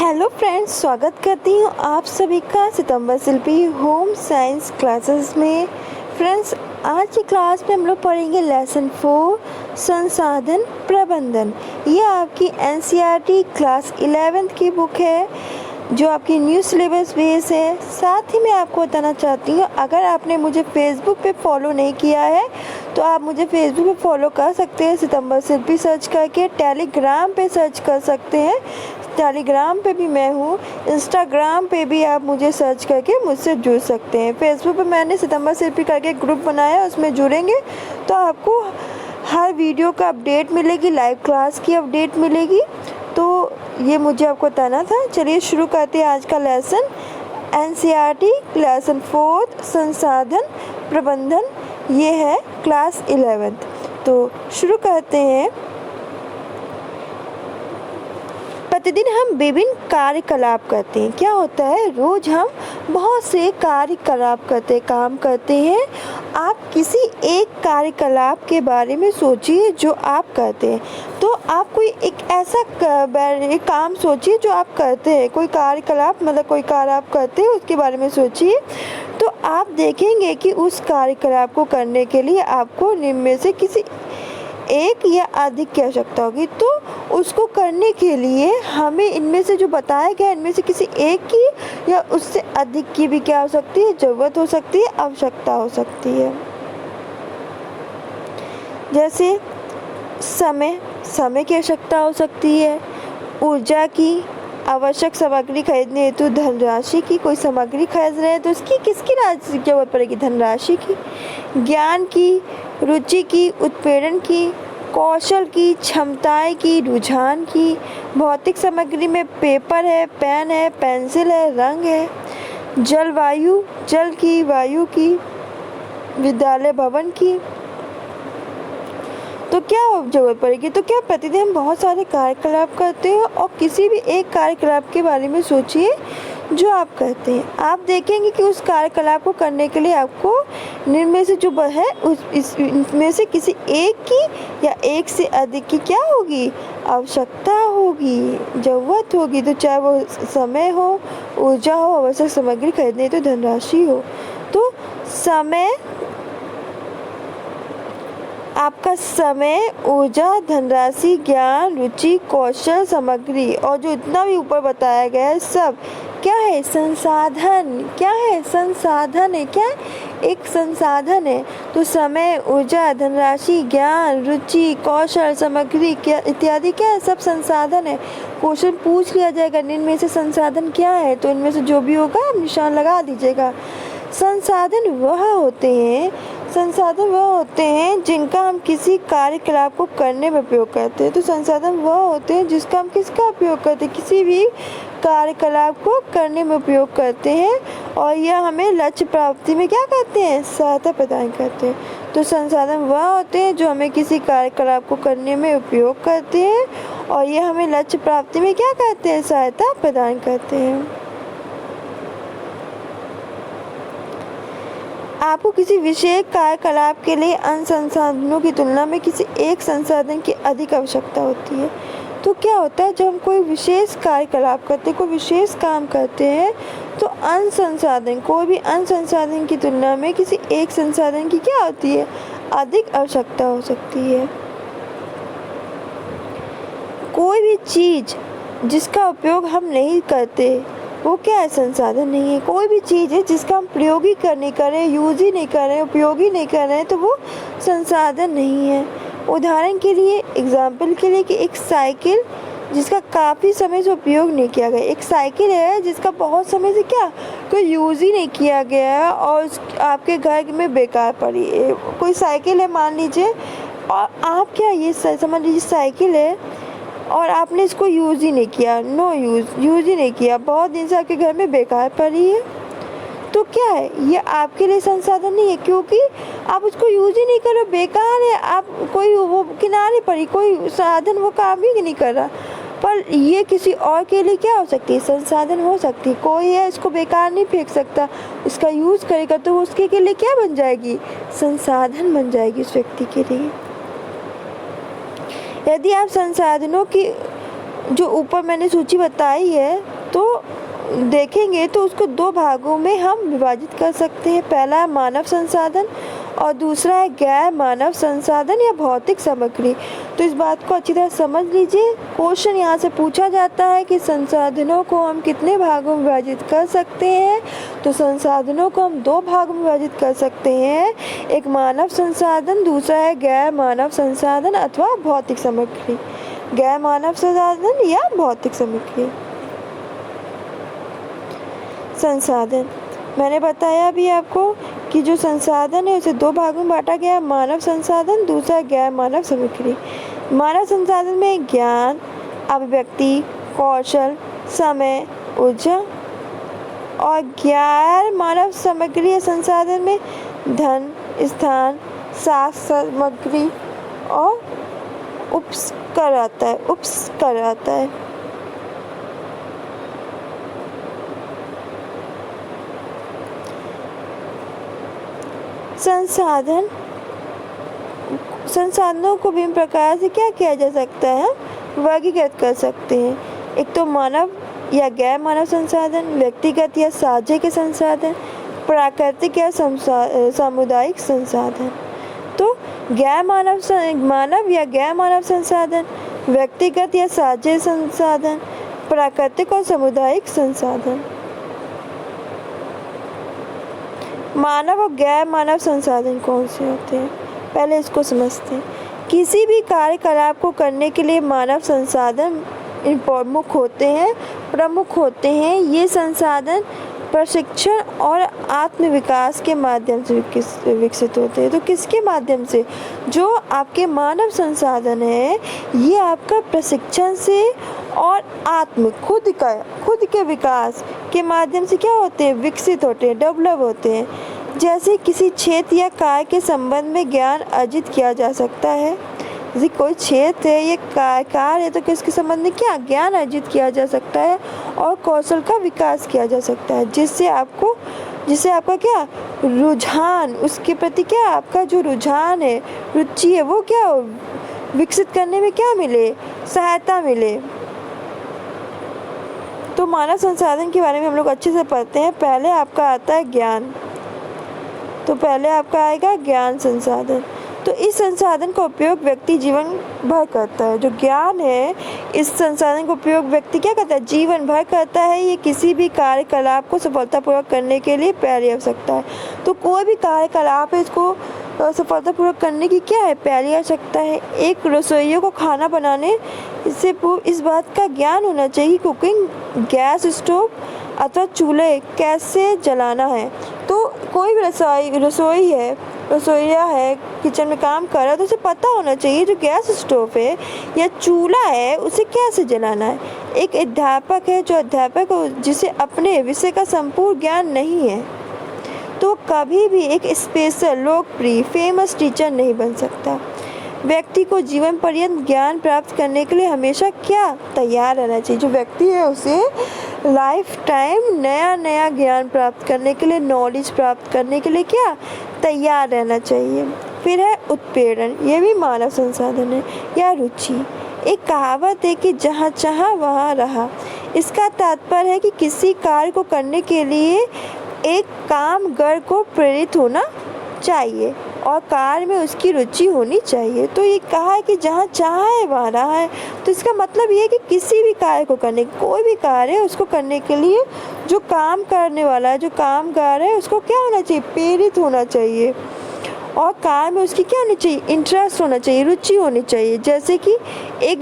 Hello friends, स्वागत करती हूँ आप सभी का सितंबर शिल्पी होम साइंस क्लासेस में। फ्रेंड्स, आज की क्लास में हम लोग पढ़ेंगे लेसन 4 संसाधन प्रबंधन। ये आपकी एनसीईआरटी क्लास 11th की बुक है जो आपकी न्यू सिलेबस बेस है। साथ ही मैं आपको बताना चाहती हूँ, अगर आपने मुझे फेसबुक पे फॉलो नहीं किया है तो आप मुझे फेसबुक पे फॉलो कर सकते हैं, सितंबर शिल्पी सर्च करके। टेलीग्राम पे सर्च कर सकते हैं, टेलीग्राम पे भी मैं हूँ। इंस्टाग्राम पे भी आप मुझे सर्च करके मुझसे जुड़ सकते हैं। फेसबुक पे मैंने सितंबर शिल्पी करके ग्रुप बनाया, उसमें जुड़ेंगे तो आपको हर वीडियो का अपडेट मिलेगी, लाइव क्लास की अपडेट मिलेगी। तो ये मुझे आपको बताना था। चलिए शुरू करते हैं आज का लेसन। एनसीईआरटी लेसन 4 संसाधन प्रबंधन, ये है क्लास 11th। तो शुरू करते हैं। प्रतिदिन हम विभिन्न कार्यकलाप करते हैं। क्या होता है, रोज हम बहुत से कार्यकलाप काम करते हैं। आप किसी एक कार्यकलाप के बारे में सोचिए जो आप करते हैं। तो आप कोई एक ऐसा काम सोचिए जो आप करते हैं, कोई कार्यकलाप मतलब कोई कार्य आप करते हैं उसके बारे में सोचिए। तो आप देखेंगे कि उस कार्यकलाप को करने के लिए आपको निम्न में से किसी एक या अधिक की आवश्यकता होगी। तो उसको करने के लिए हमें इनमें से जो बताया गया इनमें से किसी एक की या उससे अधिक की भी क्या हो सकती है, ज़रूरत हो सकती है, आवश्यकता हो सकती है। जैसे समय की आवश्यकता हो सकती है, ऊर्जा की, आवश्यक सामग्री खरीदने हेतु धनराशि की, कोई सामग्री खरीद रहे हैं तो उसकी किसकी राशि जरूरत पड़ेगी, धनराशि की। ज्ञान की, रुचि की, उत्प्रेरण की, कौशल की, क्षमताएं की, रुझान की। भौतिक सामग्री में पेपर है, पेन है, पेंसिल है, रंग है। जलवायु, जल की, वायु की, विद्यालय भवन की। तो क्या जरूरत पड़ेगी, तो क्या प्रतिदिन हम बहुत सारे कार्यकलाप करते हैं और किसी भी एक कार्यकलाप के बारे में सोचिए जो आप करते हैं। आप देखेंगे कि उस कार्यकलाप को करने के लिए आपको निम्न में से जो है इसमें से किसी एक की या एक से अधिक की क्या होगी, आवश्यकता होगी, ज़रूरत होगी। तो चाहे वो समय हो, ऊर्जा हो, आवश्यक सामग्री खरीदने तो धनराशि हो। तो समय, आपका समय, ऊर्जा, धनराशि, ज्ञान, रुचि, कौशल, सामग्री और जो इतना भी ऊपर बताया गया है सब क्या है, संसाधन। क्या है, संसाधन है। क्या है, एक संसाधन है। तो समय, ऊर्जा, धनराशि, ज्ञान, रुचि, कौशल, सामग्री इत्यादि क्या है, सब संसाधन है। क्वेश्चन पूछ लिया जाएगा निम्न में से संसाधन क्या है, तो इनमें से जो भी होगा आप निशान लगा दीजिएगा। संसाधन वह होते हैं जिनका हम किसी कार्यकलाप को करने में उपयोग करते हैं। तो संसाधन वह होते हैं जिसका हम किसका उपयोग करते हैं, किसी भी कार्यकलाप को करने में उपयोग करते हैं और यह हमें लक्ष्य प्राप्ति में क्या करते हैं, सहायता प्रदान करते हैं। तो संसाधन वह होते हैं जो हमें किसी कार्यकलाप को करने में उपयोग करते हैं और यह हमें लक्ष्य प्राप्ति में क्या करते हैं, सहायता प्रदान करते हैं। आपको किसी विशेष कार्यकलाप के लिए अन्य संसाधनों की तुलना में किसी एक संसाधन की अधिक आवश्यकता होती है। तो क्या होता है, जब हम कोई विशेष कार्यकलाप करते हैं, कोई विशेष काम करते हैं, तो अन्य संसाधन, कोई भी अन्य संसाधन की तुलना में किसी एक संसाधन की क्या होती है, अधिक आवश्यकता हो सकती है। कोई भी चीज़ जिसका उपयोग हम नहीं करते वो क्या है, संसाधन नहीं है। कोई भी चीज़ है जिसका हम प्रयोग ही नहीं कर रहे, यूज़ ही नहीं कर रहे, उपयोग ही नहीं कर रहे हैं, तो वो संसाधन नहीं है। उदाहरण के लिए, एग्जाम्पल के लिए, कि एक साइकिल जिसका काफ़ी समय से उपयोग नहीं किया गया, एक साइकिल है जिसका बहुत समय से क्या कोई यूज़ ही नहीं किया गया है और आपके घर में बेकार पड़ी है। कोई साइकिल है मान लीजिए, और आप क्या, ये समझ लीजिए साइकिल है और आपने इसको यूज़ ही नहीं किया, यूज़ ही नहीं किया, बहुत दिन से आपके घर में बेकार पड़ी है। तो क्या है, ये आपके लिए संसाधन नहीं है क्योंकि आप उसको यूज़ ही नहीं कर रहे, बेकार है। आप कोई वो किनारे पड़ी, कोई साधन वो काम ही नहीं कर रहा, पर ये किसी और के लिए क्या हो सकती है, संसाधन हो सकती है। कोई है, इसको बेकार नहीं फेंक सकता, इसका यूज़ करेगा तो उसके लिए क्या बन जाएगी, संसाधन बन जाएगी उस व्यक्ति के लिए। यदि आप संसाधनों की जो ऊपर मैंने सूची बताई है तो देखेंगे तो उसको दो भागों में हम विभाजित कर सकते हैं। पहला है मानव संसाधन और दूसरा है गैर मानव संसाधन या भौतिक सामग्री। तो इस बात को अच्छी तरह समझ लीजिए। क्वेश्चन यहाँ से पूछा जाता है कि संसाधनों को हम कितने भागों में विभाजित कर सकते हैं। तो संसाधनों को हम दो भागों में विभाजित कर सकते हैं, एक मानव संसाधन, दूसरा है गैर मानव संसाधन अथवा भौतिक सामग्री। गैर मानव संसाधन या भौतिक सामग्री। संसाधन, मैंने बताया अभी आपको कि जो संसाधन है उसे दो भागों में बांटा गया, मानव संसाधन, दूसरा गैर मानव सामग्री। मानव संसाधन में ज्ञान, अभिव्यक्ति, कौशल, समय, ऊर्जा, और गैर मानव सामग्री या संसाधन में धन, स्थान, सामग्री और उपकरण आता है। संसाधनों को विभिन्न प्रकार से क्या किया जा सकता है, वर्गीकृत कर सकते हैं। एक तो मानव या गैर मानव संसाधन, व्यक्तिगत या साझे के संसाधन, प्राकृतिक या सामुदायिक संसाधन। तो मानव या गैर मानव संसाधन, व्यक्तिगत या साझे संसाधन, प्राकृतिक और सामुदायिक संसाधन। मानव और गैर मानव संसाधन कौन से होते हैं, पहले इसको समझते हैं। किसी भी कार्यकलाप को करने के लिए मानव संसाधन प्रमुख होते हैं। ये संसाधन प्रशिक्षण और आत्मविकास के माध्यम से विकसित होते हैं। तो किसके माध्यम से, जो आपके मानव संसाधन है ये आपका प्रशिक्षण से और खुद के विकास के माध्यम से क्या होते हैं, विकसित होते हैं, डेवलप होते हैं। जैसे किसी क्षेत्र या कार्य के संबंध में ज्ञान अर्जित किया जा सकता है। जैसे कोई क्षेत्र है, ये कार्य है, तो किसके संबंध में क्या ज्ञान अर्जित किया जा सकता है और कौशल का विकास किया जा सकता है, जिससे आपका क्या रुझान, उसके प्रति क्या आपका जो रुझान है, रुचि है, वो क्या विकसित करने में क्या मिले, सहायता मिले। तो मानव संसाधन के बारे में हम लोग अच्छे से पढ़ते हैं। पहले आपका आता है ज्ञान, तो पहले आपका आएगा ज्ञान संसाधन। तो इस संसाधन का उपयोग व्यक्ति जीवन भर करता है। जो ज्ञान है, इस संसाधन का उपयोग व्यक्ति क्या करता है, जीवन भर करता है। ये किसी भी कार्यकलाप को सफलतापूर्वक करने के लिए पहली आवश्यकता है। तो कोई भी कार्यकलाप है, इसको सफलतापूर्वक करने की क्या है, पहली आवश्यकता है। एक रसोइयों को खाना बनाने से पूर्व इस बात का ज्ञान होना चाहिए कुकिंग गैस स्टोव अथवा चूल्हे कैसे जलाना है। तो कोई भी रसोइया है, किचन में काम कर रहा है, तो उसे पता होना चाहिए जो गैस स्टोव है या चूल्हा है उसे कैसे जलाना है। एक अध्यापक है, जो अध्यापक जिसे अपने विषय का संपूर्ण ज्ञान नहीं है, तो कभी भी एक स्पेशल, लोकप्रिय, फेमस टीचर नहीं बन सकता। व्यक्ति को जीवन पर्यंत ज्ञान प्राप्त करने के लिए हमेशा क्या तैयार रहना चाहिए। जो व्यक्ति है उसे लाइफ टाइम नया ज्ञान प्राप्त करने के लिए, नॉलेज प्राप्त करने के लिए क्या तैयार रहना चाहिए। फिर है उत्प्रेरण, ये भी मानव संसाधन है, या रुचि। एक कहावत है कि जहाँ चाहा वहाँ रहा। इसका तात्पर्य है कि किसी कार्य को करने के लिए एक कामगार को प्रेरित होना चाहिए और कार्य में उसकी रुचि होनी चाहिए। तो ये कहा है कि जहाँ चाहा है वहाँ रहा है। तो इसका मतलब ये है कि किसी भी कार्य को करने, कोई भी कार्य है उसको करने के लिए जो काम करने वाला है, जो कामगार है, उसको क्या होना चाहिए, प्रेरित होना चाहिए और कार्य में उसकी क्या होनी चाहिए, इंटरेस्ट होना चाहिए, रुचि होनी चाहिए। जैसे कि एक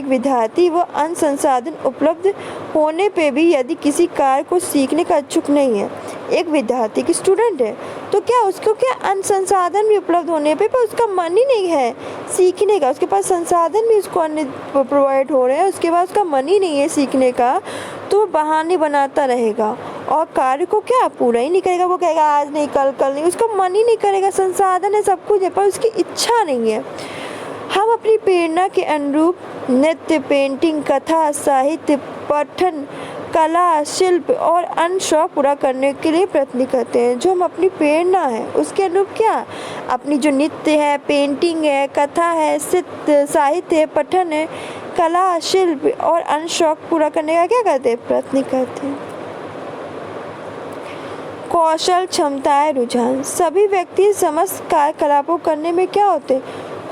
विद्यार्थी वो अन्य संसाधन उपलब्ध होने पे भी यदि किसी कार्य को सीखने का इच्छुक नहीं है, एक विद्यार्थी की स्टूडेंट है, तो क्या उसको क्या अन्य संसाधन भी उपलब्ध होने पे पर उसका मन ही नहीं है सीखने का, उसके पास संसाधन भी उसको अन्य प्रोवाइड हो रहे हैं, उसके पास उसका मन ही नहीं है सीखने का, तो बहाने बनाता रहेगा और कार्य को क्या पूरा ही नहीं करेगा। वो कहेगा आज नहीं, कल नहीं, उसका मन ही नहीं करेगा। संसाधन है, सब कुछ है, पर उसकी इच्छा नहीं है। हम अपनी प्रेरणा के अनुरूप नृत्य, पेंटिंग, कथा, साहित्य, पठन, कला, शिल्प और अन्य शौक पूरा करने के लिए प्रयत्न करते हैं। जो हम अपनी प्रेरणा है उसके अनुरूप क्या अपनी जो नृत्य है, पेंटिंग है, कथा है, साहित्य है, पठन है, कला, शिल्प और अन्य शौक पूरा करने का क्या करते हैं? प्रयत्न करते हैं। कौशल, क्षमताएं, रुझान। सभी व्यक्ति समस्त कार्यकलापों करने में क्या होते हैं?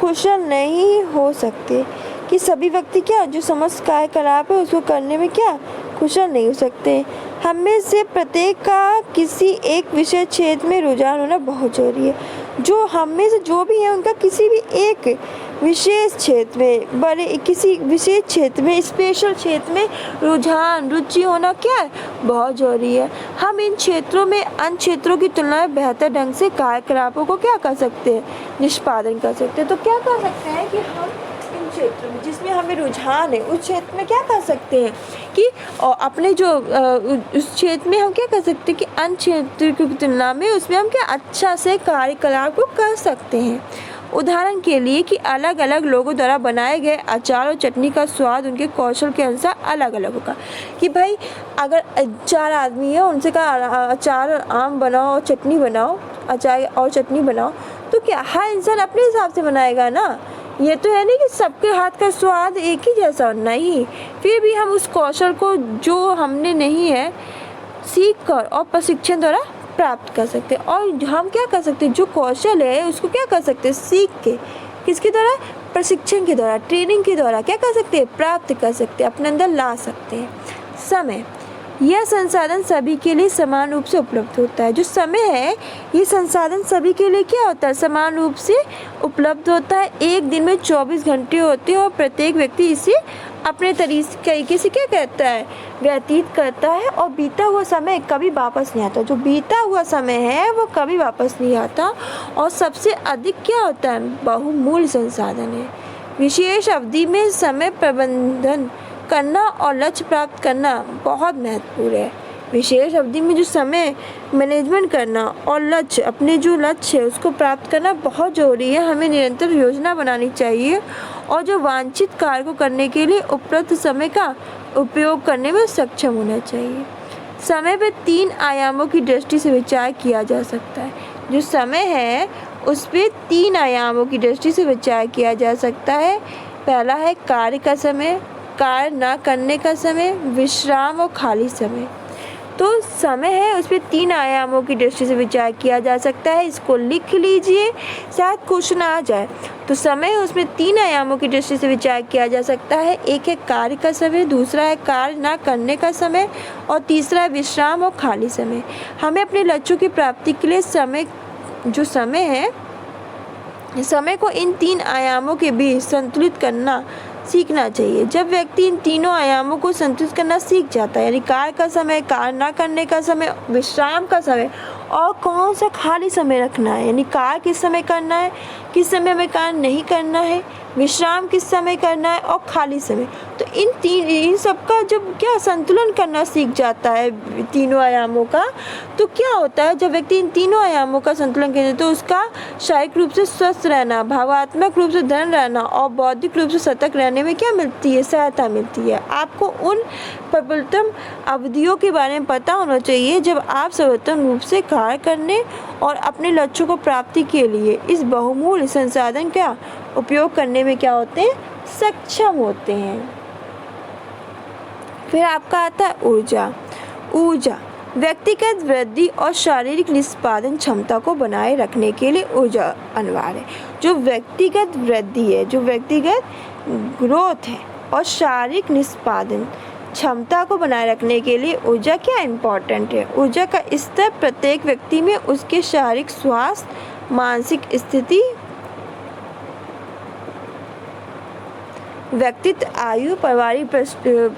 कुशल नहीं हो सकते। कि सभी व्यक्ति क्या जो समस्त कार्यकलाप है उसको करने में क्या कुशल नहीं हो सकते। हम में से प्रत्येक का किसी एक विषय क्षेत्र में रुझान होना बहुत जरूरी है। जो हम में से जो भी है उनका किसी भी एक विशेष क्षेत्र में, किसी विशेष क्षेत्र में, स्पेशल क्षेत्र में रुझान, रुचि होना क्या है? बहुत जरूरी है। हम इन क्षेत्रों में अन्य क्षेत्रों की तुलना में बेहतर ढंग से कार्यकलापों को क्या कर सकते हैं? निष्पादन कर सकते हैं। तो क्या कर सकते हैं कि हम इन क्षेत्रों में जिसमें हमें रुझान है उस क्षेत्र में क्या कर सकते हैं कि अपने जो उस क्षेत्र में हम क्या कर सकते हैं कि अन्य क्षेत्र की तुलना में उसमें हम क्या अच्छा से कार्यकलाप को कर सकते हैं। उदाहरण के लिए कि अलग अलग लोगों द्वारा बनाए गए अचार और चटनी का स्वाद उनके कौशल के अनुसार अलग अलग होगा। कि भाई अगर 4 आदमी है उनसे कहा अचार आम बनाओ और चटनी बनाओ, अचार और चटनी बनाओ, तो क्या हर इंसान अपने हिसाब से बनाएगा ना। ये तो है नहीं कि सबके हाथ का स्वाद एक ही जैसा, नहीं। फिर भी हम उस कौशल को जो हमने नहीं है सीख कर और प्रशिक्षण द्वारा प्राप्त कर सकते हैं। और हम क्या कर सकते हैं, जो कौशल है उसको क्या कर सकते हैं, सीख के, किसके द्वारा? प्रशिक्षण के द्वारा, ट्रेनिंग के द्वारा क्या कर सकते हैं? प्राप्त कर सकते हैं, अपने अंदर ला सकते हैं। समय, यह संसाधन सभी के लिए समान रूप से उपलब्ध होता है। जो समय है ये संसाधन सभी के लिए क्या होता है? समान रूप से उपलब्ध होता है। एक दिन में 24 घंटे होते हैं और प्रत्येक व्यक्ति इसे अपने तरीके से क्या करता है? व्यतीत करता है। और बीता हुआ समय कभी वापस नहीं आता। जो बीता हुआ समय है वो कभी वापस नहीं आता। और सबसे अधिक क्या होता है? बहुमूल्य संसाधन है। विशेष अवधि में समय प्रबंधन करना और लक्ष्य प्राप्त करना बहुत महत्वपूर्ण है। विशेष अवधि में जो समय मैनेजमेंट करना और लक्ष्य, अपने जो लक्ष्य है उसको प्राप्त करना बहुत ज़रूरी है। हमें निरंतर योजना बनानी चाहिए और जो वांछित कार्य को करने के लिए उपलब्ध समय का उपयोग करने में सक्षम होना चाहिए। समय पर 3 आयामों की दृष्टि से विचार किया जा सकता है। जो समय है उस पर 3 आयामों की दृष्टि से विचार किया जा सकता है। पहला है कार्य का समय, कार्य ना करने का समय, विश्राम और खाली समय। तो समय है उस पर 3 आयामों की दृष्टि से विचार किया जा सकता है। इसको लिख लीजिए, शायद क्वेश्चन आ जाए। तो समय है उसमें 3 आयामों की दृष्टि से विचार किया जा सकता है। एक है कार्य का समय, दूसरा है कार्य ना करने का समय और तीसरा है विश्राम और खाली समय। हमें अपने लक्ष्यों की प्राप्ति के लिए समय है समय को इन 3 आयामों के बीच संतुलित करना सीखना चाहिए। जब व्यक्ति इन तीनों आयामों को संतुलित करना सीख जाता है, यानी कार्य का समय, कार्य ना करने का समय, विश्राम का समय और कौन सा खाली समय रखना है, यानी कार्य किस समय करना है, किस समय हमें कार्य नहीं करना है, विश्राम किस समय करना है और खाली समय। तो इन सब का जब क्या संतुलन करना सीख जाता है तीनों आयामों का, तो क्या होता है जब व्यक्ति इन तीनों आयामों का संतुलन करे तो उसका शारीरिक रूप से स्वस्थ रहना, भावात्मक रूप से दृढ़ रहना और बौद्धिक रूप से सतर्क रहने में क्या मिलती है? सहायता मिलती है। आपको उन प्रबलतम अवधियों के बारे में पता होना चाहिए जब आप सर्वोत्तम रूप से कार्य करने और अपने लक्ष्यों को प्राप्ति के लिए इस बहुमूल्य संसाधन का उपयोग करने में क्या होते हैं? सक्षम होते हैं। फिर आपका आता है ऊर्जा। व्यक्तिगत वृद्धि और शारीरिक निष्पादन क्षमता को बनाए रखने के लिए ऊर्जा अनिवार्य है। जो व्यक्तिगत वृद्धि है, जो व्यक्तिगत ग्रोथ है और शारीरिक निष्पादन क्षमता को बनाए रखने के लिए ऊर्जा क्या इम्पोर्टेंट है? ऊर्जा का स्तर प्रत्येक व्यक्ति में उसके शारीरिक स्वास्थ्य, मानसिक स्थिति, व्यक्तित्व, आयु, पारिवारिक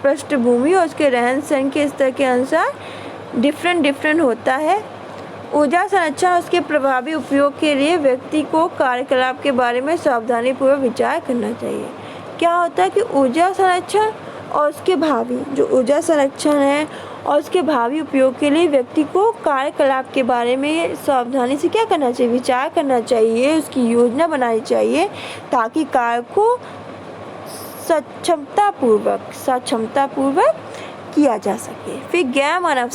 पृष्ठभूमि और उसके रहन सहन के स्तर के अनुसार डिफरेंट होता है। ऊर्जा संरक्षण और उसके प्रभावी उपयोग के लिए व्यक्ति को कार्यकलाप के बारे में सावधानीपूर्वक विचार करना चाहिए। क्या होता है कि ऊर्जा संरक्षण और उसके भावी जो ऊर्जा संरक्षण है और उसके भावी उपयोग के लिए व्यक्ति को कार्यकलाप के बारे में सावधानी से क्या करना चाहिए? विचार करना चाहिए, उसकी योजना बनानी चाहिए ताकि कार्य को सक्षमतापूर्वक किया जा सके। फिर गैर मानव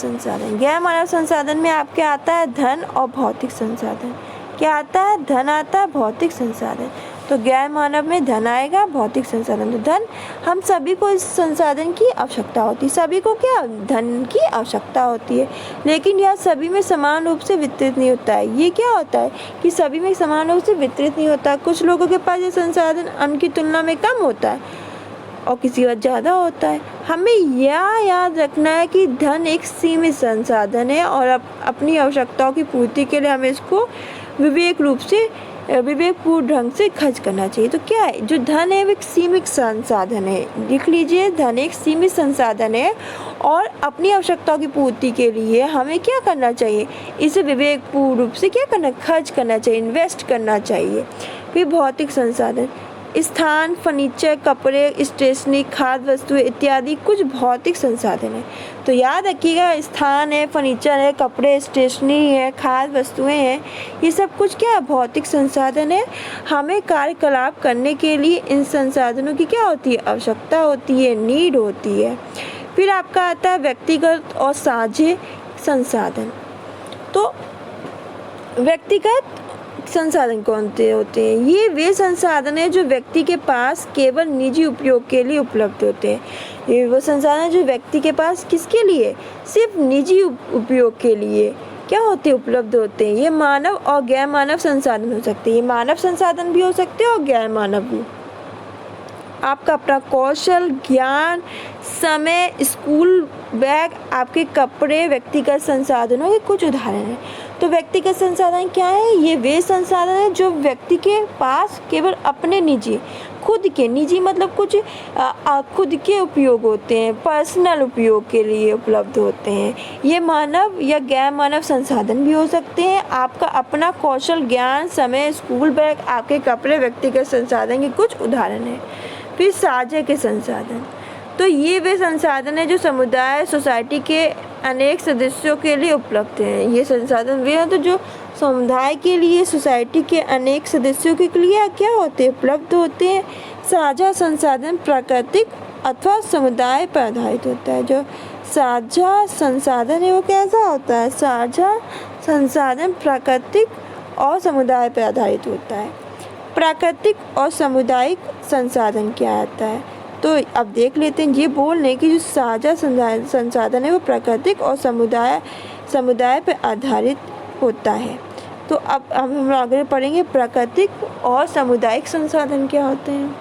संसाधन में आपके आता है धन और भौतिक संसाधन। क्या आता है? धन आता है, भौतिक संसाधन। तो गैर मानव में धन आएगा, भौतिक संसाधन। तो धन, हम सभी को इस संसाधन की आवश्यकता होती है। सभी को क्या, धन की आवश्यकता होती है, लेकिन यह सभी में समान रूप से वितरित नहीं होता है। ये क्या होता है कि सभी में समान रूप से वितरित नहीं होता। कुछ लोगों के पास ये संसाधन अन्य की तुलना में कम होता है और किसी बार ज़्यादा होता है। हमें यह याद रखना है कि धन एक सीमित संसाधन है और अपनी आवश्यकताओं की पूर्ति के लिए हमें इसको विवेकपूर्ण ढंग से खर्च करना चाहिए। तो क्या है, जो धन है वो एक सीमित संसाधन है। लिख लीजिए, धन एक सीमित संसाधन है और अपनी आवश्यकताओं की पूर्ति के लिए हमें क्या करना चाहिए, इसे विवेकपूर्ण रूप से क्या करना, खर्च करना चाहिए, इन्वेस्ट करना चाहिए। फिर भौतिक संसाधन, स्थान, फर्नीचर, कपड़े, स्टेशनरी, खाद्य वस्तुएं इत्यादि कुछ भौतिक संसाधन है। तो याद रखिएगा, स्थान है, फर्नीचर है, कपड़े, स्टेशनरी है, खाद्य वस्तुएं हैं, ये सब कुछ क्या है, भौतिक संसाधन है। हमें कार्यकलाप करने के लिए इन संसाधनों की क्या होती है, आवश्यकता होती है, नीड होती है। फिर आपका आता है व्यक्तिगत और साझे संसाधन। तो व्यक्तिगत संसाधन कौन से होते हैं, ये वे संसाधन हैं जो व्यक्ति के पास केवल निजी उपयोग के लिए उपलब्ध होते हैं। ये वो संसाधन हैं जो व्यक्ति के पास किसके लिए, सिर्फ निजी उपयोग के लिए क्या होते हैं, उपलब्ध होते हैं। ये मानव और गैर मानव संसाधन हो सकते हैं। ये मानव संसाधन भी हो सकते हैं और गैर मानव भी। आपका अपना कौशल, ज्ञान, समय, स्कूल बैग, आपके कपड़े व्यक्तिगत संसाधनों के कुछ उदाहरण हैं। तो व्यक्तिगत संसाधन क्या है, ये वे संसाधन है जो व्यक्ति के पास केवल अपने निजी, खुद के, निजी मतलब कुछ खुद के उपयोग होते हैं, पर्सनल उपयोग के लिए उपलब्ध होते हैं। ये मानव या गैर मानव संसाधन भी हो सकते हैं। आपका अपना कौशल, ज्ञान, समय, स्कूल बैग, आपके कपड़े व्यक्तिगत संसाधन के कुछ उदाहरण हैं। फिर साझे के संसाधन, तो ये वे संसाधन है जो समुदाय, सोसाइटी के अनेक सदस्यों के लिए उपलब्ध हैं। ये संसाधन वे हैं तो जो समुदाय के लिए, सोसाइटी के अनेक सदस्यों के लिए क्या होते हैं, उपलब्ध होते हैं। साझा संसाधन प्राकृतिक अथवा समुदाय पर आधारित होता है। जो साझा संसाधन है वो कैसा होता है, साझा संसाधन प्राकृतिक और समुदाय पर आधारित होता है। प्राकृतिक और सामुदायिक संसाधन क्या आता है, तो अब देख लेते हैं। ये बोल रहे हैं कि जो साझा संसाधन है वो प्राकृतिक और समुदाय पर आधारित होता है। तो अब हम आगे पढ़ेंगे प्राकृतिक और सामुदायिक संसाधन क्या होते हैं।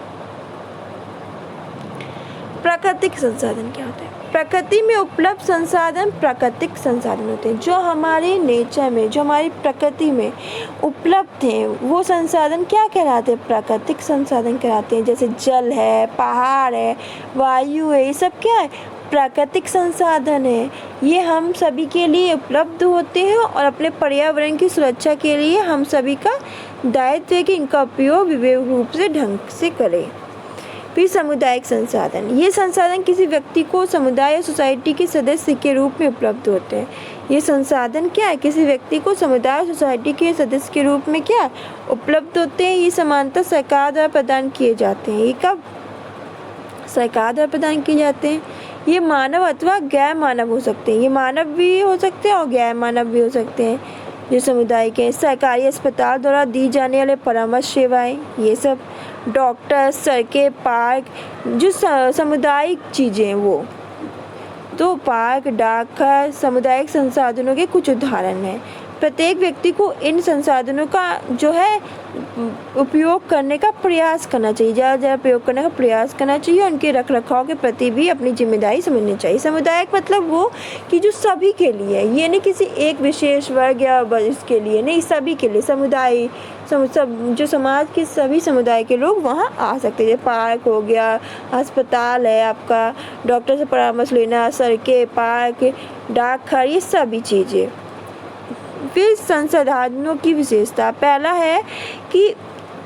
प्राकृतिक संसाधन क्या होते हैं, प्रकृति में उपलब्ध संसाधन प्राकृतिक संसाधन होते हैं। जो हमारे नेचर में, जो हमारी प्रकृति में उपलब्ध हैं वो संसाधन क्या कहलाते हैं, प्राकृतिक संसाधन कहलाते हैं। जैसे जल है, पहाड़ है, वायु है, ये सब क्या है, प्राकृतिक संसाधन है। ये हम सभी के लिए उपलब्ध होते हैं और अपने पर्यावरण की सुरक्षा के लिए हम सभी का दायित्व है कि इनका उपयोग विवेक रूप से ढंग से करें। फिर सामुदायिक संसाधन, ये संसाधन किसी व्यक्ति को समुदाय या सोसाइटी के सदस्य के रूप में उपलब्ध होते हैं। ये संसाधन क्या है, किसी व्यक्ति को समुदाय सोसाइटी के सदस्य के रूप में क्या उपलब्ध होते हैं। ये समानता सरकार द्वारा प्रदान किए जाते हैं। ये कब, सरकार द्वारा प्रदान किए जाते हैं। ये मानव अथवा गैर मानव हो सकते हैं। ये मानव भी हो सकते हैं और गैर मानव भी हो सकते हैं। जो समुदाय के सरकारी अस्पताल द्वारा दी जाने वाले परामर्श सेवाएं, ये सब, डॉक्टर, सड़कें, पार्क, जो सामुदायिक चीज़ें हैं वो, तो पार्क, डाकघर सामुदायिक संसाधनों के कुछ उदाहरण हैं। प्रत्येक व्यक्ति को इन संसाधनों का जो है उपयोग करने का प्रयास करना चाहिए, ज़्यादा ज़्यादा प्रयोग करने का प्रयास करना चाहिए। उनके रख रखाव के प्रति भी अपनी जिम्मेदारी समझनी चाहिए। सामुदायिक मतलब वो कि जो सभी के लिए, ये नहीं किसी एक विशेष वर्ग या इसके लिए नहीं, सभी के लिए। समुदाय सब जो समाज के सभी समुदाय के लोग वहाँ आ सकते हैं। पार्क हो गया, अस्पताल है आपका, डॉक्टर से परामर्श लेना, सड़कें, पार्क, डाकघर, ये सभी चीज़ें। फिर संसाधनों की विशेषता, पहला है कि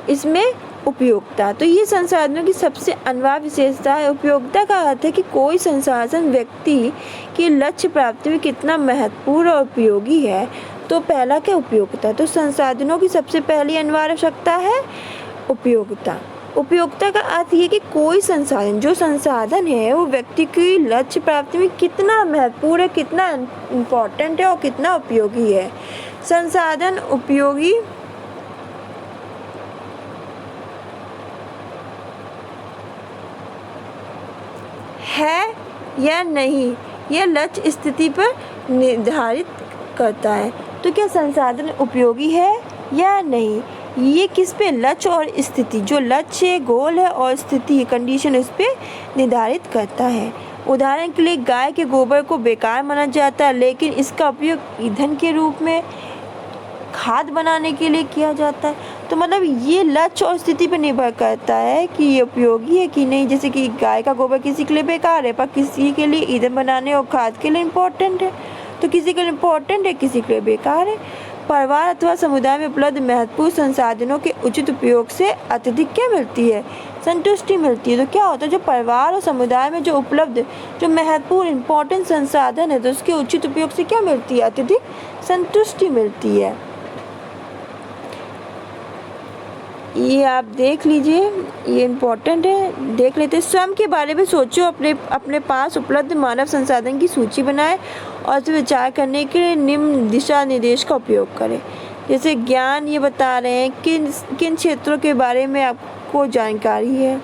इसमें उपयोगिता। तो ये संसाधनों की सबसे अनिवार्य विशेषता है। उपयोगिता का अर्थ है कि कोई संसाधन व्यक्ति के लक्ष्य प्राप्ति में कितना महत्वपूर्ण और उपयोगी है। तो पहला क्या, उपयोगिता। तो संसाधनों की सबसे पहली अनिवार्य आवश्यकता है उपयोगिता। उपयोगिता का अर्थ ये कि कोई संसाधन, जो संसाधन है वो व्यक्ति की लक्ष्य प्राप्ति में कितना महत्वपूर्ण है, कितना इम्पोर्टेंट है और कितना उपयोगी है। संसाधन उपयोगी है या नहीं, यह लक्ष्य स्थिति पर निर्धारित करता है। तो क्या संसाधन उपयोगी है या नहीं, ये किस पे, लक्ष्य और स्थिति, जो लक्ष्य गोल है और स्थिति कंडीशन उस पर निर्धारित करता है। उदाहरण के लिए गाय के गोबर को बेकार माना जाता है, लेकिन इसका उपयोग ईंधन के रूप में, खाद बनाने के लिए किया जाता है। तो मतलब ये लक्ष्य और स्थिति पर निर्भर करता है कि ये उपयोगी है कि नहीं। जैसे कि गाय का गोबर किसी के लिए बेकार है, पर किसी के लिए ईंधन बनाने और खाद के लिए इम्पोर्टेंट है। तो किसी के लिए इम्पोर्टेंट है, किसी के लिए बेकार है। परिवार अथवा समुदाय में उपलब्ध महत्वपूर्ण संसाधनों के उचित उपयोग से अत्यधिक क्या मिलती है, संतुष्टि मिलती है। तो क्या होता है, जो परिवार और समुदाय में जो उपलब्ध जो महत्वपूर्ण इम्पोर्टेंट संसाधन है, तो उसके उचित उपयोग से क्या मिलती है, अत्यधिक संतुष्टि मिलती है। ये आप देख लीजिए, ये इम्पोर्टेंट है, देख लेते हैं। स्वयं के बारे में सोचो, अपने पास उपलब्ध मानव संसाधन की सूची बनाएं और उसे विचार करने के लिए निम्न दिशा निर्देश का उपयोग करें। जैसे ज्ञान, ये बता रहे हैं किन क्षेत्रों के बारे में आपको जानकारी है।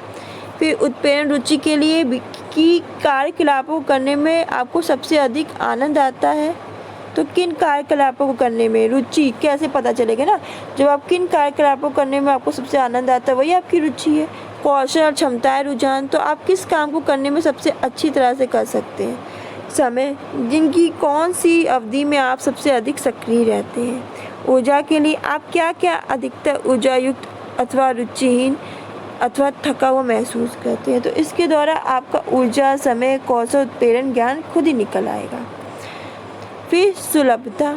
फिर उत्प्रेरण, रुचि के लिए कि कार्यकलापों को करने में आपको सबसे अधिक आनंद आता है। तो किन कार्यकलापों को करने में रुचि कैसे पता चलेगा ना, जब आप किन कार्यकलापों को करने में आपको सबसे आनंद आता है, वही आपकी रुचि है। कौशल, क्षमताएं, रुझान, तो आप किस काम को करने में सबसे अच्छी तरह से कर सकते हैं। समय, जिनकी कौन सी अवधि में आप सबसे अधिक सक्रिय रहते हैं। ऊर्जा के लिए आप क्या क्या अधिकतर ऊर्जा युक्त अथवा रुचिहीन अथवा थका हुआ महसूस करते हैं। तो इसके द्वारा आपका ऊर्जा, समय, कौशल, उत्प्रेरण ज्ञान खुद ही निकल आएगा। फिर सुलभता,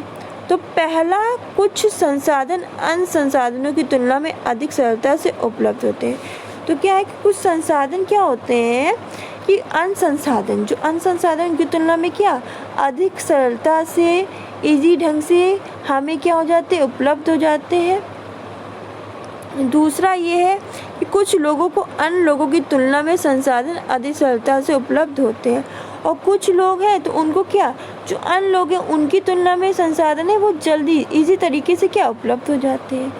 तो पहला, कुछ संसाधन अन्य संसाधनों की तुलना में अधिक सरलता से उपलब्ध होते हैं। तो क्या है कि कुछ संसाधन क्या होते हैं कि अन्य संसाधन की तुलना में क्या अधिक सरलता से, इजी ढंग से हमें क्या हो जाते हैं, उपलब्ध हो जाते हैं। दूसरा ये है कि कुछ लोगों को अन्य लोगों की तुलना में संसाधन अधिक सरलता से उपलब्ध होते हैं, और कुछ लोग हैं तो उनको क्या, जो अन्य लोग हैं उनकी तुलना में संसाधन है वो जल्दी इजी तरीके से क्या उपलब्ध हो जाते हैं।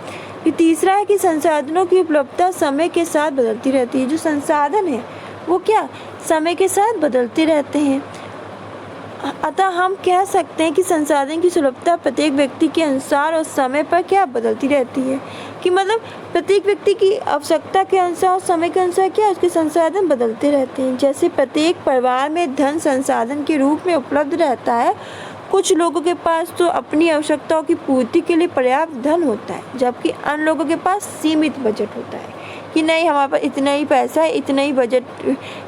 फिर तीसरा है कि संसाधनों की उपलब्धता समय के साथ बदलती रहती है। जो संसाधन है वो क्या समय के साथ बदलते रहते हैं। अतः हम कह सकते हैं कि संसाधन की सुलभता प्रत्येक व्यक्ति के अनुसार और समय पर क्या बदलती रहती है, कि मतलब प्रत्येक व्यक्ति की आवश्यकता के अनुसार और समय के अनुसार क्या उसके संसाधन बदलते रहते हैं। जैसे प्रत्येक परिवार में धन संसाधन के रूप में उपलब्ध रहता है। कुछ लोगों के पास तो अपनी आवश्यकताओं की पूर्ति के लिए पर्याप्त धन होता है, जबकि अन्य लोगों के पास सीमित बजट होता है कि नहीं, हमारे पास इतना ही पैसा है, इतना ही बजट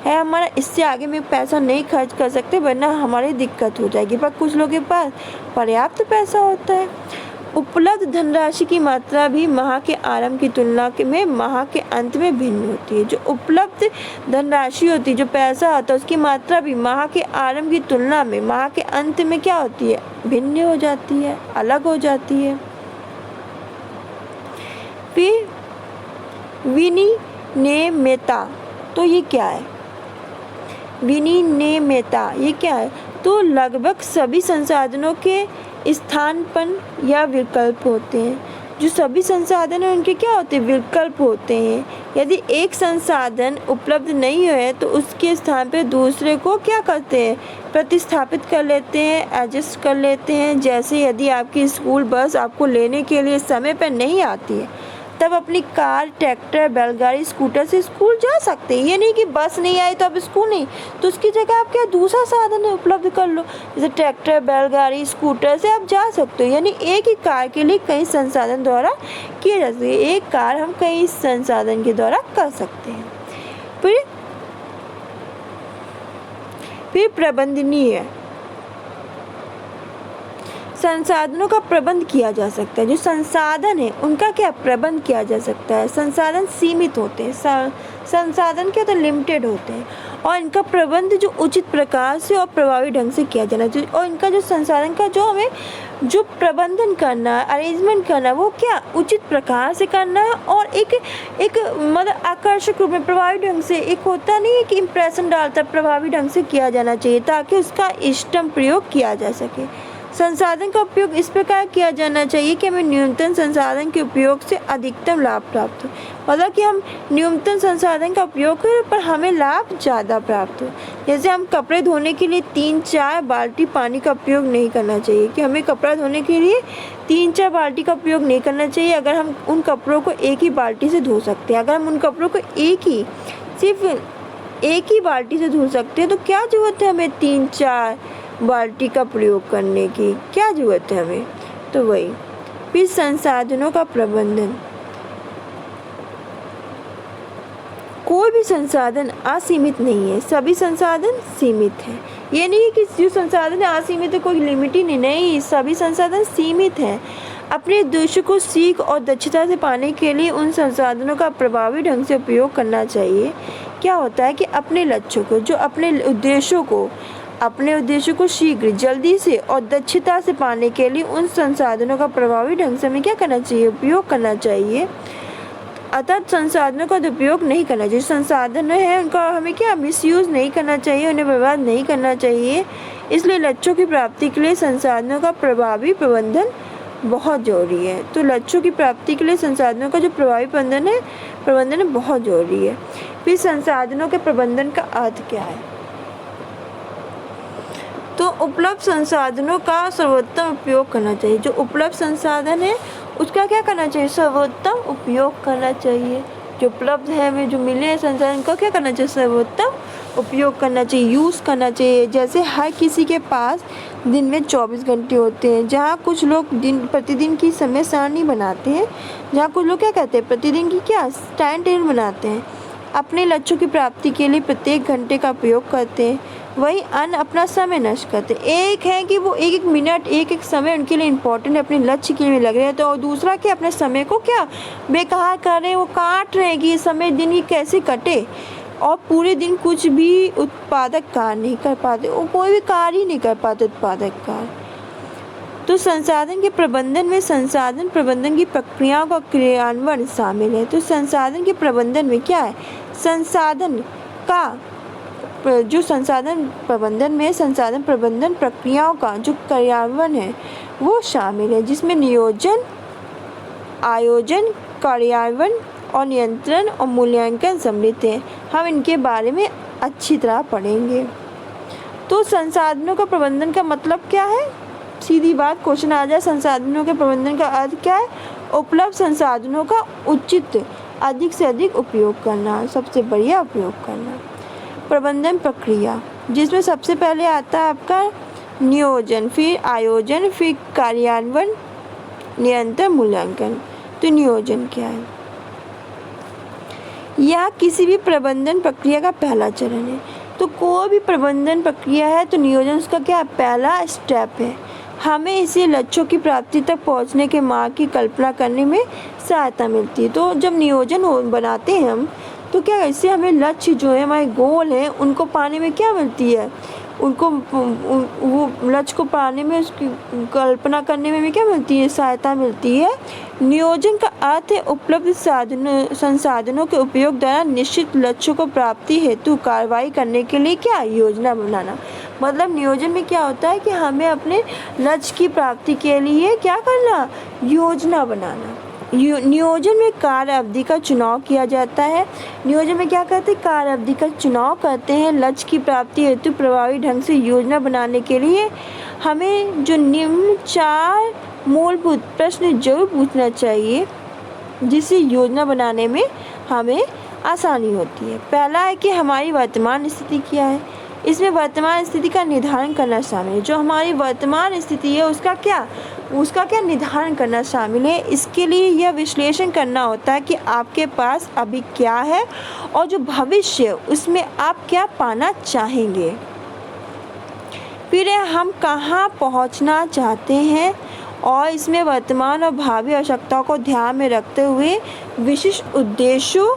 है हमारा, इससे आगे में पैसा नहीं खर्च कर सकते वरना हमारी दिक्कत हो जाएगी। पर कुछ लोगों के पास पर्याप्त पैसा होता है। उपलब्ध धनराशि की मात्रा भी माह के आरंभ की तुलना में माह के अंत में भिन्न होती है। जो उपलब्ध धनराशि होती है, जो पैसा होता है, उसकी मात्रा भी माह के आरंभ की तुलना में माह के अंत में क्या होती है, भिन्न हो जाती है, अलग हो जाती है। फिर विनियमितता, तो ये क्या है, विनियमितता ये क्या है, तो लगभग सभी संसाधनों के स्थानापन्न या विकल्प होते हैं। जो सभी संसाधन हैं उनके क्या होते हैं, विकल्प होते हैं। यदि एक संसाधन उपलब्ध नहीं है तो उसके स्थान पर दूसरे को क्या करते हैं, प्रतिस्थापित कर लेते हैं, एडजस्ट कर लेते हैं। जैसे यदि आपकी स्कूल बस आपको लेने के लिए समय पर नहीं आती है, तब अपनी कार, ट्रैक्टर, बैलगाड़ी, स्कूटर से स्कूल जा सकते हैं। ये नहीं कि बस नहीं आई तो अब स्कूल नहीं, तो उसकी जगह आप क्या दूसरा साधन उपलब्ध कर लो, जैसे ट्रैक्टर, बैलगाड़ी, स्कूटर से आप जा सकते हो। यानी एक ही कार के लिए कई संसाधन द्वारा किए जा सकते हैं, एक कार हम कई संसाधन के द्वारा कर सकते हैं। फिर प्रबंधनीय संसाधनों का प्रबंध किया जा सकता है। जो संसाधन है उनका क्या प्रबंध किया जा सकता है। संसाधन सीमित होते हैं, संसाधन क्या तो लिमिटेड होते हैं, और इनका प्रबंध जो उचित प्रकार से और प्रभावी ढंग से किया जाना चाहिए। और इनका जो संसाधन का जो हमें जो प्रबंधन करना, अरेंजमेंट करना, वो क्या उचित प्रकार से करना है, और एक मतलब आकर्षक रूप में प्रभावी ढंग से, एक होता नहीं है कि इम्प्रेशन डालता, प्रभावी ढंग से किया जाना चाहिए ताकि उसका इष्टतम प्रयोग किया जा सके। संसाधन का उपयोग इस प्रकार किया जाना चाहिए कि हमें न्यूनतम संसाधन के उपयोग से अधिकतम लाभ प्राप्त हो। मतलब कि हम न्यूनतम संसाधन का उपयोग करें पर हमें लाभ ज़्यादा प्राप्त हो। जैसे हम कपड़े धोने के लिए 3-4 बाल्टी पानी का उपयोग नहीं करना चाहिए, कि हमें कपड़ा धोने के लिए 3-4 बाल्टी का उपयोग नहीं करना चाहिए अगर हम उन कपड़ों को एक ही बाल्टी से धो सकते हैं। अगर हम उन कपड़ों को सिर्फ एक ही बाल्टी से धो सकते हैं तो क्या ज़रूरत है हमें 3-4 बाल्टी का प्रयोग करने की, क्या ज़रूरत है हमें। तो वही। फिर संसाधनों का प्रबंधन। कोई भी संसाधन असीमित नहीं है, सभी संसाधन सीमित हैं। ये नहीं है कि जो संसाधन है असीमित है, कोई लिमिट ही नहीं, सभी संसाधन सीमित हैं। अपने उद्देश्य को सीख और दक्षता से पाने के लिए उन संसाधनों का प्रभावी ढंग से उपयोग करना चाहिए। क्या होता है कि अपने लक्ष्यों को, जो अपने उद्देश्यों को शीघ्र, जल्दी से और दक्षता से पाने के लिए उन संसाधनों का प्रभावी ढंग से हमें क्या करना चाहिए, उपयोग करना चाहिए। अतः संसाधनों का दुरुपयोग नहीं करना चाहिए। संसाधन है उनका हमें क्या मिसयूज़ नहीं करना चाहिए, उन्हें बर्बाद नहीं करना चाहिए। इसलिए लक्ष्यों की प्राप्ति के लिए संसाधनों का प्रभावी प्रबंधन बहुत ज़रूरी है। तो लक्ष्यों की प्राप्ति के लिए संसाधनों का जो प्रभावी प्रबंधन है बहुत ज़रूरी है। फिर संसाधनों के प्रबंधन का अर्थ क्या है। तो उपलब्ध संसाधनों का सर्वोत्तम उपयोग करना चाहिए। जो उपलब्ध संसाधन है उसका क्या करना चाहिए, सर्वोत्तम उपयोग करना चाहिए। जो उपलब्ध है हमें, जो मिले हैं संसाधन का क्या करना चाहिए, सर्वोत्तम उपयोग करना चाहिए, यूज़ करना चाहिए। जैसे हर किसी के पास दिन में 24 घंटे होते हैं। जहाँ कुछ लोग प्रतिदिन की समय सारणी बनाते हैं, जहाँ कुछ लोग क्या कहते हैं, प्रतिदिन की क्या टाइम टेबल बनाते हैं, अपने लक्ष्यों की प्राप्ति के लिए प्रत्येक घंटे का उपयोग करते हैं। वही अन्य अपना समय नष्ट करते हैं। एक है कि वो एक मिनट, एक समय उनके लिए इम्पोर्टेंट है, अपने लक्ष्य के लिए लग रहे हैं। तो और दूसरा क्या, अपने समय को क्या बेकार कर रहे हैं, वो काट रहे हैं कि ये समय दिन ही कैसे कटे, और पूरे दिन कुछ भी उत्पादक कार्य नहीं कर पाते, वो कोई भी कार्य ही नहीं कर पाते उत्पादक कार्य। तो संसाधन के प्रबंधन में संसाधन प्रबंधन की प्रक्रियाओं का क्रियान्वयन शामिल है। तो संसाधन के प्रबंधन में क्या है, संसाधन प्रबंधन में संसाधन प्रबंधन प्रक्रियाओं का जो क्रियान्वयन है वो शामिल है, जिसमें नियोजन, आयोजन, कार्यान्वयन और नियंत्रण और मूल्यांकन सम्मिलित है। हम इनके बारे में अच्छी तरह पढ़ेंगे। तो संसाधनों का प्रबंधन का मतलब क्या है, सीधी बात क्वेश्चन आ जाए, संसाधनों के प्रबंधन का अर्थ क्या है, उपलब्ध संसाधनों का उचित अधिक से अधिक उपयोग करना, सबसे बढ़िया उपयोग करना। प्रबंधन प्रक्रिया, जिसमें सबसे पहले आता है आपका नियोजन, फिर आयोजन, फिर कार्यान्वयन, नियंत्रण, मूल्यांकन। तो नियोजन क्या है, यह किसी भी प्रबंधन प्रक्रिया का पहला चरण है। तो कोई भी प्रबंधन प्रक्रिया है तो नियोजन उसका क्या पहला स्टेप है। हमें इसे लक्ष्यों की प्राप्ति तक पहुंचने के मार्ग की कल्पना करने में सहायता मिलती है। तो जब नियोजन बनाते हैं हम, तो क्या इससे हमें लक्ष्य जो है, हमारे गोल हैं, उनको पाने में क्या मिलती है, उनको वो लक्ष्य को पाने में, उसकी कल्पना करने में भी क्या मिलती है, सहायता मिलती है। नियोजन का अर्थ है उपलब्ध संसाधनों के उपयोग द्वारा निश्चित लक्ष्यों को प्राप्ति हेतु कार्रवाई करने के लिए क्या योजना बनाना। मतलब नियोजन में क्या होता है कि हमें अपने लक्ष्य की प्राप्ति के लिए क्या करना, योजना बनाना। नियोजन में कार्य अवधि का चुनाव किया जाता है। नियोजन में क्या करते हैं, कार्य अवधि का चुनाव करते हैं। लक्ष्य की प्राप्ति हेतु प्रभावी ढंग से योजना बनाने के लिए हमें जो निम्न 4 मूलभूत प्रश्न जरूर पूछना चाहिए, जिससे योजना बनाने में हमें आसानी होती है। पहला है कि हमारी वर्तमान स्थिति क्या है। इसमें वर्तमान स्थिति का निर्धारण करना शामिल है। जो हमारी वर्तमान स्थिति है उसका क्या निर्धारण करना शामिल है। इसके लिए यह विश्लेषण करना होता है कि आपके पास अभी क्या है और जो भविष्य उसमें आप क्या पाना चाहेंगे। फिर हम कहाँ पहुँचना चाहते हैं, और इसमें वर्तमान और भावी आवश्यकताओं को ध्यान में रखते हुए विशिष्ट उद्देश्यों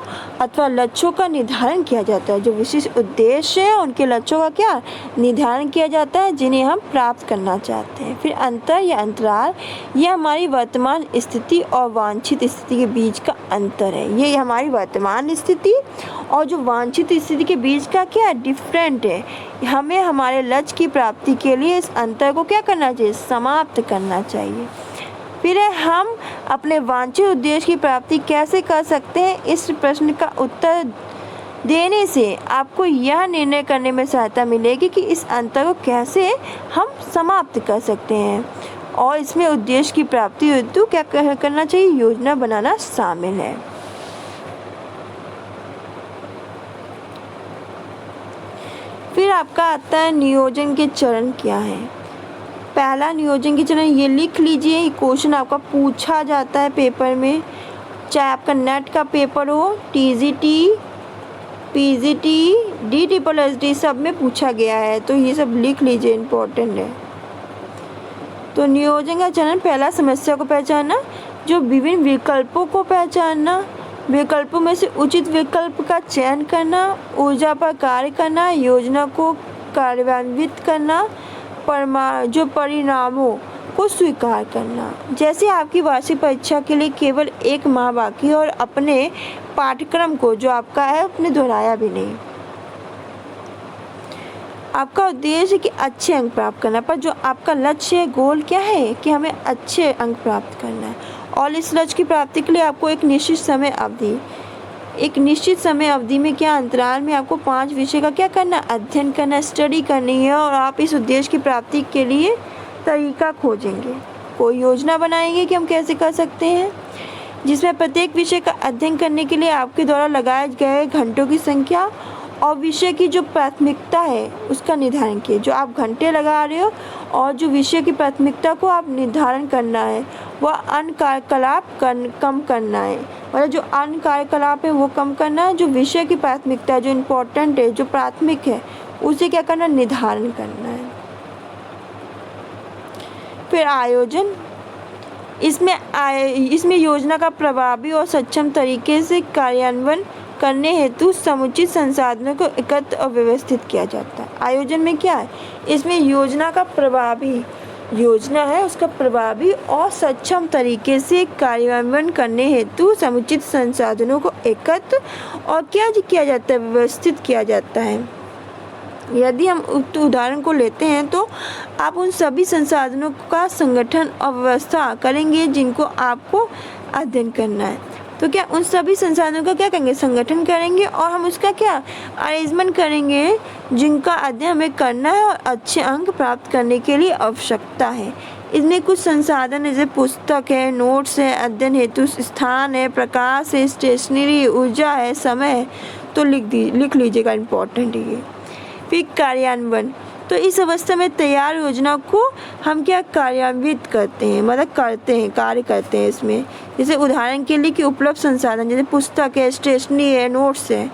अथवा लक्ष्यों का निर्धारण किया जाता है। जो विशिष्ट उद्देश्य है उनके लक्ष्यों का क्या निर्धारण किया जाता है, जिन्हें हम प्राप्त करना चाहते हैं। फिर अंतर या अंतराल, यह हमारी वर्तमान स्थिति और वांछित स्थिति के बीच का अंतर है। ये हमारी वर्तमान स्थिति और जो वांछित स्थिति के बीच का क्या डिफरेंट है। हमें हमारे लक्ष्य की प्राप्ति के लिए इस अंतर को क्या करना चाहिए, समाप्त करना चाहिए। फिर हम अपने वांछित उद्देश्य की प्राप्ति कैसे कर सकते हैं, इस प्रश्न का उत्तर देने से आपको यह निर्णय करने में सहायता मिलेगी कि इस अंतर को कैसे हम समाप्त कर सकते हैं। और इसमें उद्देश्य की प्राप्ति हेतु क्या करना चाहिए, योजना बनाना शामिल है। फिर आपका आता है नियोजन के चरण क्या है। पहला नियोजन के चरण, ये लिख लीजिए, ये क्वेश्चन आपका पूछा जाता है पेपर में, चाहे आपका नेट का पेपर हो, टीजीटी, पीजीटी, DSSD सब में पूछा गया है, तो ये सब लिख लीजिए, इम्पोर्टेंट है। तो नियोजन का चरण, पहला समस्या को पहचानना, जो विभिन्न विकल्पों को पहचानना, विकल्पों में से उचित विकल्प का चयन करना, ऊर्जा पर कार्य करना, योजना को कार्यान्वित करना, जो परिणामों को स्वीकार करना। जैसे आपकी वार्षिक परीक्षा के लिए केवल 1 माह बाकी है और अपने पाठ्यक्रम को जो आपका है अपने दोहराया भी नहीं। आपका उद्देश्य है कि अच्छे अंक प्राप्त करना, पर जो आपका लक्ष्य है, गोल क्या है कि हमें अच्छे अंक प्राप्त करना है। और इस लक्ष्य की प्राप्ति के लिए आपको एक निश्चित समय अवधि में क्या अंतराल में आपको 5 विषय का क्या करना, अध्ययन करना, स्टडी करनी है। और आप इस उद्देश्य की प्राप्ति के लिए तरीका खोजेंगे, कोई योजना बनाएंगे कि हम कैसे कर सकते हैं, जिसमें प्रत्येक विषय का अध्ययन करने के लिए आपके द्वारा लगाए गए घंटों की संख्या और विषय की जो प्राथमिकता है उसका निर्धारण किए। जो आप घंटे लगा रहे हो और जो विषय की प्राथमिकता को आप निर्धारण करना है, वह अन्य कार्यकलाप कम करना है। मतलब जो अन्य कार्यकलाप है वो कम करना है, जो विषय की प्राथमिकता है, जो इम्पोर्टेंट है, जो प्राथमिक है, उसे क्या करना, निर्धारण करना है। फिर आयोजन, इसमें योजना का प्रभावी और सक्षम तरीके से कार्यान्वयन करने हेतु समुचित संसाधनों को एकत्र और व्यवस्थित किया जाता है। आयोजन में क्या है, इसमें योजना का प्रभावी, योजना है उसका प्रभावी और सक्षम तरीके से कार्यान्वयन करने हेतु समुचित संसाधनों को एकत्र और क्या किया जाता है, व्यवस्थित किया जाता है। यदि हम उदाहरण को लेते हैं तो आप उन सभी संसाधनों का संगठन और व्यवस्था करेंगे जिनको आपको अध्ययन करना है। तो क्या उन सभी संसाधनों का क्या करेंगे, संगठन करेंगे और हम उसका क्या अरेंजमेंट करेंगे जिनका अध्ययन हमें करना है और अच्छे अंक प्राप्त करने के लिए आवश्यकता है। इसमें कुछ संसाधन जैसे पुस्तक है, नोट्स है, अध्ययन हेतु स्थान है, प्रकाश है, स्टेशनरी, ऊर्जा है, समय है, तो लिख लीजिएगा, इम्पोर्टेंट है ये। फिर कार्यान्वयन, तो इस अवस्था में तैयार योजना को हम क्या कार्यान्वित करते हैं, मतलब कार्य करते हैं इसमें। जैसे उदाहरण के लिए कि उपलब्ध संसाधन जैसे पुस्तक है, स्टेशनरी है, नोट्स है,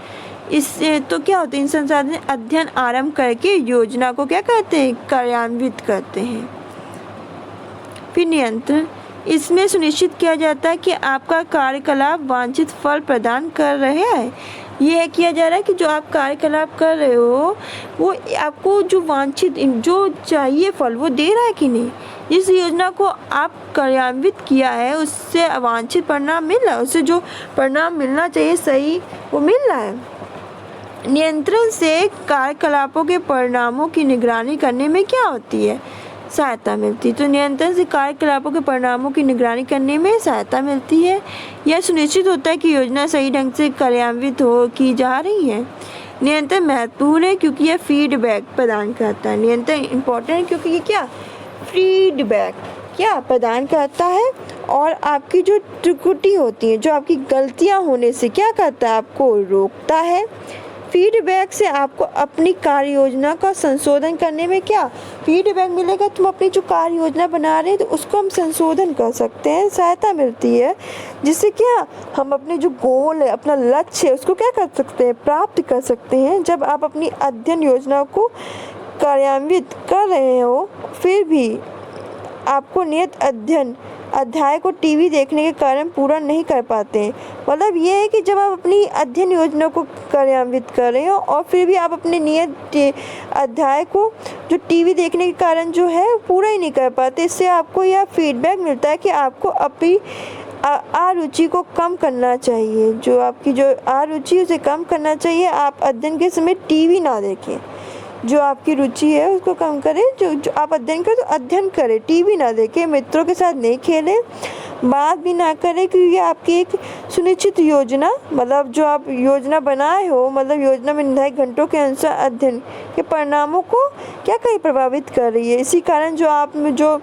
इससे तो क्या होता है, इन संसाधन अध्ययन आरंभ करके योजना को क्या करते हैं, कार्यान्वित करते हैं। फिर नियंत्रण, इसमें सुनिश्चित किया जाता है कि आपका कार्यकलाप वांछित फल प्रदान कर रहे हैं। ये किया जा रहा है कि जो आप कार्यकलाप कर रहे हो वो आपको जो वांछित, जो चाहिए फल वो दे रहा है कि नहीं। जिस योजना को आप कार्यान्वित किया है उससे वांछित परिणाम मिल रहा है, उससे जो परिणाम मिलना चाहिए सही वो मिल रहा है। नियंत्रण से कार्यकलापों के परिणामों की निगरानी करने में क्या होती है, सहायता मिलती है। तो नियंत्रण से कार्यकलापों के परिणामों की निगरानी करने में सहायता मिलती है। यह सुनिश्चित होता है कि योजना सही ढंग से कार्यान्वित की जा रही है। नियंत्रण महत्वपूर्ण है क्योंकि यह फीडबैक प्रदान करता है। नियंत्रण इम्पोर्टेंट है क्योंकि ये क्या फीडबैक क्या प्रदान करता है और आपकी जो त्रुटि होती है, जो आपकी गलतियां होने से क्या करता है, आपको रोकता है। फीडबैक से आपको अपनी कार्य योजना का संशोधन करने में क्या फीडबैक मिलेगा, तुम अपनी जो कार्य योजना बना रहे हैं तो उसको हम संशोधन कर सकते हैं, सहायता मिलती है, जिससे क्या हम अपने जो गोल है, अपना लक्ष्य है उसको क्या कर सकते हैं, प्राप्त कर सकते हैं। जब आप अपनी अध्ययन योजना को कार्यान्वित कर रहे हो फिर भी आपको नियत अध्ययन अध्याय को टीवी देखने के कारण पूरा नहीं कर पाते हैं। मतलब ये है कि जब आप अपनी अध्ययन योजना को कार्यान्वित कर रहे हो और फिर भी आप अपने नियत अध्याय को जो टीवी देखने के कारण जो है पूरा ही नहीं कर पाते, इससे आपको यह फीडबैक मिलता है कि आपको अपनी अरुचि को कम करना चाहिए। जो आपकी जो अरुचि उसे कम करना चाहिए। आप अध्ययन के समय टीवी ना देखें, जो आपकी रुचि है उसको कम करें। जो आप अध्ययन करें तो अध्ययन करें, टीवी ना देखें, मित्रों के साथ नहीं खेलें, बात भी ना करें, क्योंकि आपकी एक सुनिश्चित योजना, मतलब जो आप योजना बनाए हो, मतलब योजना में निर्धारित घंटों के अनुसार अध्ययन के परिणामों को क्या कहीं प्रभावित कर रही है। इसी कारण जो आप जो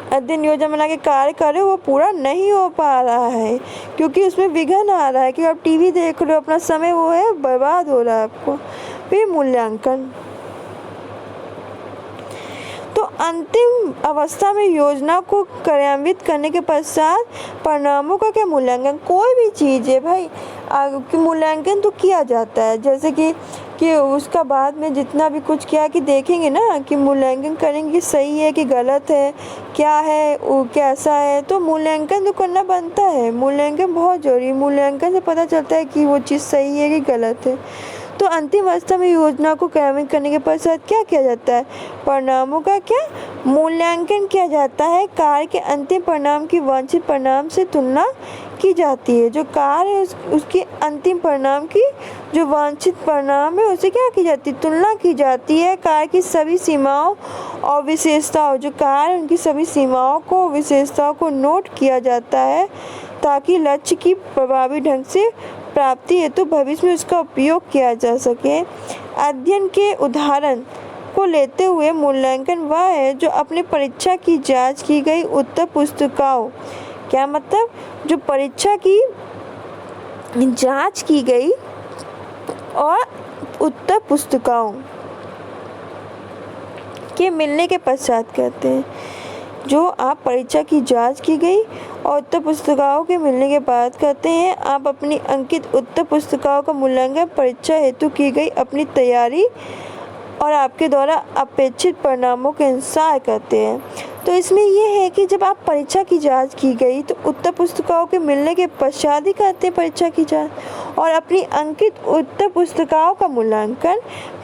अध्ययन योजना बना के कार्य कर रहे हो वो पूरा नहीं हो पा रहा है, क्योंकि उसमें विघ्न आ रहा है कि आप टीवी देख रहे हो, अपना समय वो है बर्बाद हो रहा है आपको। फिर मूल्यांकन। तो अंतिम अवस्था में योजना को कार्यान्वित करने के पश्चात परिणामों का क्या मूल्यांकन। कोई भी चीज़ है भाई कि मूल्यांकन तो किया जाता है, जैसे कि उसका बाद में जितना भी कुछ किया कि देखेंगे ना कि मूल्यांकन करेंगे कि सही है कि गलत है, क्या है वो कैसा है, तो मूल्यांकन तो करना बनता है। मूल्यांकन बहुत जरूरी है, मूल्यांकन से पता चलता है कि वो चीज़ सही है कि गलत है। तो अंतिम अवस्था में योजना को कार्यान्वित करने के पश्चात क्या किया जाता है, परिणामों का क्या मूल्यांकन किया जाता है। कार्य के अंतिम परिणाम की वांछित परिणाम से तुलना की जाती है। जो कार्य है उसके अंतिम परिणाम की जो वांछित परिणाम है उसे क्या की जाती है, तुलना की जाती है। कार्य की सभी सीमाओं और विशेषताओं, जो कार्य उनकी सभी सीमाओं को विशेषताओं को नोट किया जाता है, ताकि लक्ष्य की प्रभावी ढंग से प्राप्ति हेतु भविष्य में उसका उपयोग किया जा सके। अध्ययन के उदाहरण को लेते हुए मूल्यांकन वह है जो अपने परीक्षा की जांच की गई उत्तर पुस्तिकाओं, क्या मतलब जो परीक्षा की जांच की गई और उत्तर पुस्तिकाओं के मिलने के पश्चात कहते हैं। जो आप परीक्षा की जांच की गई और उत्तर पुस्तिकाओं के मिलने के बाद कहते हैं आप अपनी अंकित उत्तर पुस्तिकाओं का मूल्यांकन परीक्षा हेतु की गई अपनी तैयारी और आपके द्वारा अपेक्षित परिणामों के अनुसार करते हैं। तो इसमें यह है कि जब आप परीक्षा की जांच की गई तो उत्तर पुस्तिकाओं के मिलने के पश्चात ही करते हैं परीक्षा की जांच और अपनी अंकित उत्तर पुस्तिकाओं का मूल्यांकन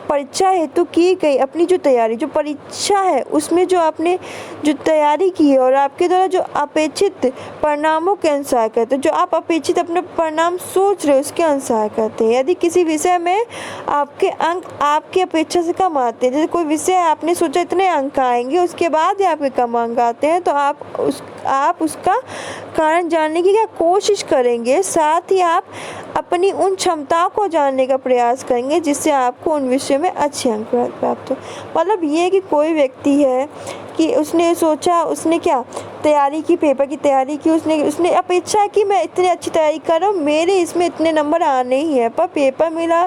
परीक्षा हेतु की गई अपनी जो तैयारी, जो परीक्षा है उसमें जो आपने जो तैयारी की है और आपके द्वारा जो अपेक्षित परिणामों के अनुसार करते हैं। जो आप अपेक्षित अपने परिणाम सोच रहे हो उसके अनुसार करते हैं। यदि किसी विषय में आपके अंक आपकी अपेक्षा से कम आते हैं, जैसे कोई विषय आपने सोचा इतने अंक आएंगे उसके बाद ही आपके कम अंक आते हैं, तो आप उसका कारण जानने की क्या कोशिश करेंगे। साथ ही आप अपनी उन क्षमताओं को जानने का प्रयास करेंगे जिससे आपको उन विषयों में अच्छे अंक प्राप्त हो। मतलब ये कि कोई व्यक्ति है कि उसने सोचा, उसने क्या तैयारी की, पेपर की तैयारी की, उसने अपेक्षा कि मैं इतनी अच्छी तैयारी कर रहा हूँ, मेरे इसमें इतने नंबर आने ही हैं, पर पेपर मिला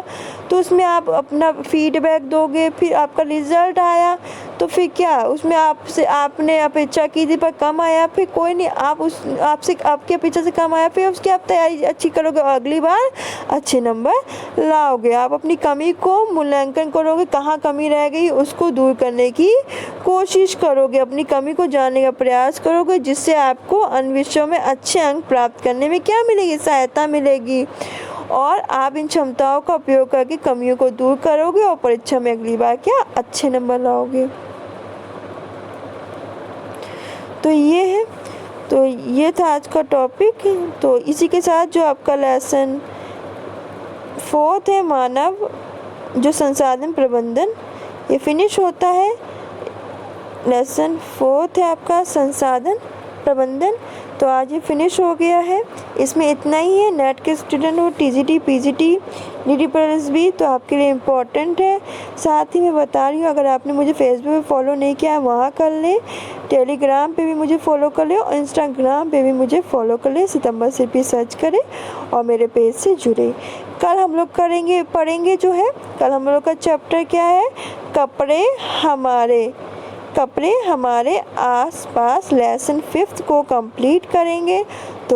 तो उसमें आप अपना फीडबैक दोगे, फिर आपका रिजल्ट आया तो फिर क्या उसमें आपने अपेक्षा की थी पर कम आया, फिर कोई नहीं, आपसे आपकी अपेक्षा से कम आया, फिर उसकी आप तैयारी अच्छी करोगे और अगली बार अच्छे नंबर लाओगे। आप अपनी कमी को मूल्यांकन करोगे, कहाँ कमी रह गई उसको दूर करने की कोशिश करोगे, अपनी कमी को जानने का प्रयास करोगे, जिससे आपको अन्य विषयों में अच्छे अंक प्राप्त करने में क्या मिलेगी, सहायता मिलेगी और आप इन क्षमताओं का उपयोग करके कमियों को दूर करोगे और परीक्षा में अगली बार क्या अच्छे नंबर लाओगे। तो ये है, तो ये था आज का टॉपिक। तो इसी के साथ जो आपका लेसन 4 है मानव जो संसाधन प्रबंधन, ये फिनिश होता है। लेसन 4 है आपका संसाधन प्रबंधन, तो आज ये फिनिश हो गया है। इसमें इतना ही है। नेट के स्टूडेंट हो, टीजीटी, पीजीटी, नीट भी तो आपके लिए इम्पोर्टेंट है। साथ ही मैं बता रही हूँ अगर आपने मुझे फेसबुक पे फॉलो नहीं किया है वहाँ कर ले, टेलीग्राम पे भी मुझे फॉलो कर ले और इंस्टाग्राम पे भी मुझे फॉलो कर ले। सितंबर सिर्फ सर्च करें और मेरे पेज से जुड़े। कल हम लोग पढ़ेंगे जो है, कल हम लोग का चैप्टर क्या है, कपड़े हमारे आसपास, लेसन 5 को कंप्लीट करेंगे। तो